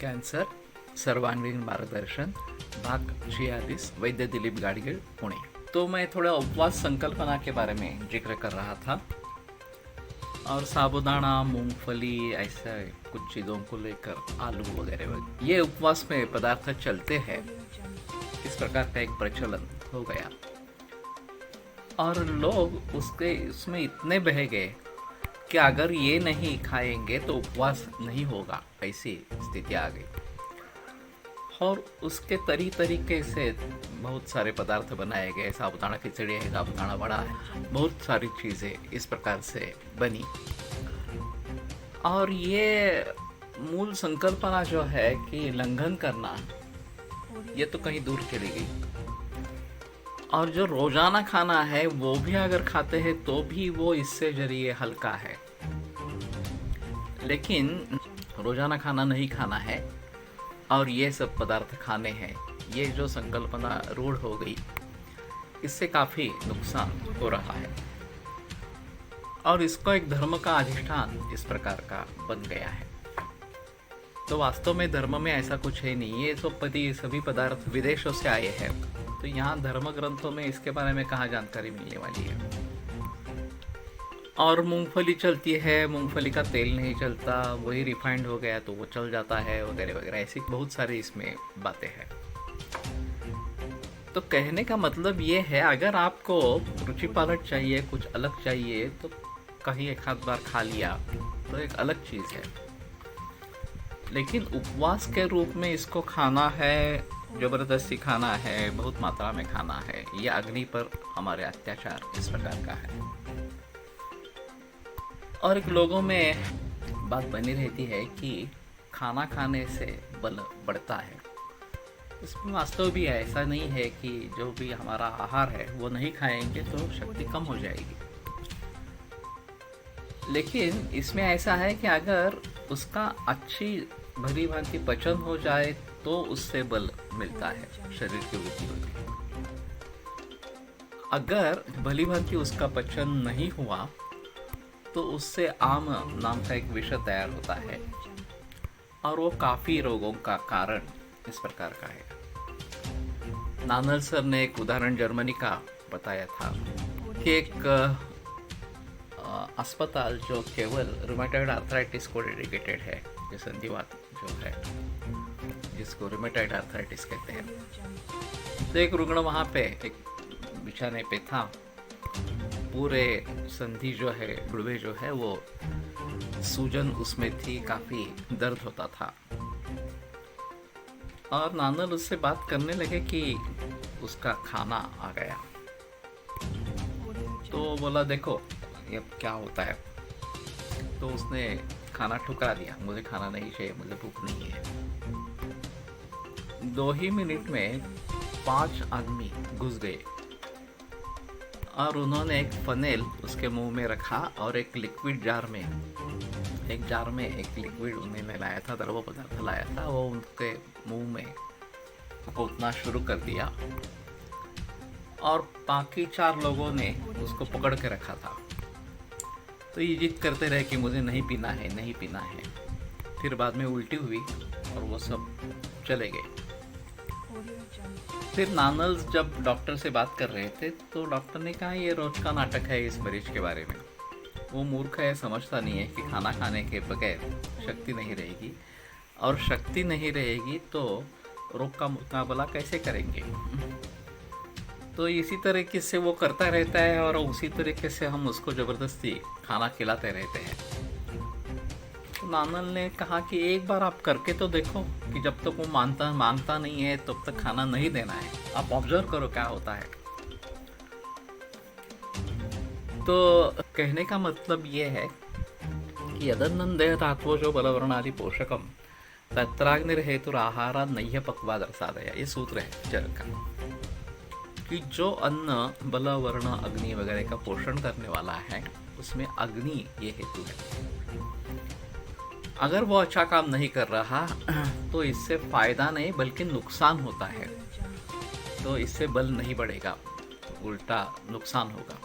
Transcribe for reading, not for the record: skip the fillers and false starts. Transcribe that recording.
Cancer सर्वांगीण मार्गदर्शन भाग 46 वैद्य दिलीप गाडगीळ पुणे। तो मैं थोड़ा उपवास संकल्पना के बारे में जिक्र कर रहा था और साबूदाना मूंगफली ऐसा कुछ चीज़ों को लेकर आलू वगैरह वगैरह ये उपवास में पदार्थ चलते हैं, इस प्रकार का एक प्रचलन हो गया और लोग उसमें इतने बह गए कि अगर ये नहीं खाएंगे तो उपवास नहीं होगा, ऐसी स्थिति आ गई। और उसके तरीके से बहुत सारे पदार्थ बनाए गए। साबूदाना खिचड़ी है, साबूदाना वड़ा है, बहुत सारी चीज़ें इस प्रकार से बनी। और ये मूल संकल्पना जो है कि लंघन करना, ये तो कहीं दूर चली गई। और जो रोजाना खाना है वो भी अगर खाते हैं तो भी वो इससे जरिए हल्का है, लेकिन रोजाना खाना नहीं खाना है और ये सब पदार्थ खाने हैं, ये जो संकल्पना रूढ़ हो गई, इससे काफ़ी नुकसान हो रहा है और इसको एक धर्म का अधिष्ठान इस प्रकार का बन गया है। तो वास्तव में धर्म में ऐसा कुछ है नहीं, ये सभी पदार्थ विदेशों से आए हैं। तो यहाँ धर्म ग्रंथों में इसके बारे में कहाँ जानकारी मिलने वाली है। और मूंगफली चलती है, मूंगफली का तेल नहीं चलता, वही रिफाइंड हो गया तो वो चल जाता है वगैरह वगैरह, ऐसी बहुत सारी इसमें बातें हैं। तो कहने का मतलब ये है, अगर आपको रुचि पालट चाहिए, कुछ अलग चाहिए, तो कहीं एक आध बार खा लिया तो एक अलग चीज़ है, लेकिन उपवास के रूप में इसको खाना है, जबरदस्ती खाना है, बहुत मात्रा में खाना है, यह अग्नि पर हमारे अत्याचार इस प्रकार का है। और एक लोगों में बात बनी रहती है कि खाना खाने से बल बढ़ता है। इसमें वास्तव भी ऐसा नहीं है कि जो भी हमारा आहार है वो नहीं खाएंगे तो शक्ति कम हो जाएगी, लेकिन इसमें ऐसा है कि अगर उसका अच्छी भली भांति पचन हो जाए तो उससे बल मिलता है, शरीर की वृद्धि होती है। अगर भली भांति उसका पचन नहीं हुआ तो उससे आम नाम का एक विषय तैयार होता है और वो काफी रोगों का कारण इस प्रकार का है। नानल सर ने एक उदाहरण जर्मनी का बताया था कि एक अस्पताल जो केवल रूमेटॉइड आर्थराइटिस को डेडिकेटेड है, जो संधिवात जो है जिसको रूमेटॉइड आर्थराइटिस कहते हैं, तो एक रुग्ण वहाँ पे एक बिछाने पे था, पूरे संधि जो है, गुड़वे जो है, वो सूजन उसमें थी, काफ़ी दर्द होता था। और नानल उससे बात करने लगे कि उसका खाना आ गया, तो बोला देखो ये क्या होता है। तो उसने खाना ठुकरा दिया, मुझे खाना नहीं चाहिए, मुझे भूख नहीं है। 2 ही मिनट में 5 आदमी घुस गए और उन्होंने एक फनेल उसके मुंह में रखा और एक लिक्विड जार में एक लिक्विड उन्होंने लाया था, द्रव पदार्थ लाया था, वो उनके मुंह में घोटना शुरू कर दिया और बाकी 4 लोगों ने उसको पकड़ के रखा था। तो ये जिद करते रहे कि मुझे नहीं पीना है, नहीं पीना है। फिर बाद में उल्टी हुई और वो सब चले गए। फिर नानल्स जब डॉक्टर से बात कर रहे थे तो डॉक्टर ने कहा ये रोज का नाटक है इस मरीज के बारे में। वो मूर्ख है, समझता नहीं है कि खाना खाने के बगैर शक्ति नहीं रहेगी, और शक्ति नहीं रहेगी तो रोग का मुकाबला कैसे करेंगे। तो इसी तरीके से वो करता रहता है और उसी तरीके से हम उसको ज़बरदस्ती खाना खिलाते रहते हैं। तो नानल ने कहा कि एक बार आप करके तो देखो कि जब तक वो मांगता नहीं है तब तक खाना नहीं देना है, आप ऑब्जर्व करो क्या होता है। तो कहने का मतलब ये है कि यदन्नंदेह धात्वो जो बलवर्णादि पोषकम तत्राग्निर्हेतुराहारा नह्य पक्वाद रसादया, ये सूत्र है चरक का, कि जो अन्न बल वर्ण अग्नि वगैरह का पोषण करने वाला है उसमें अग्नि ये हेतु है। अगर वो अच्छा काम नहीं कर रहा तो इससे फायदा नहीं बल्कि नुकसान होता है, तो इससे बल नहीं बढ़ेगा, उल्टा नुकसान होगा।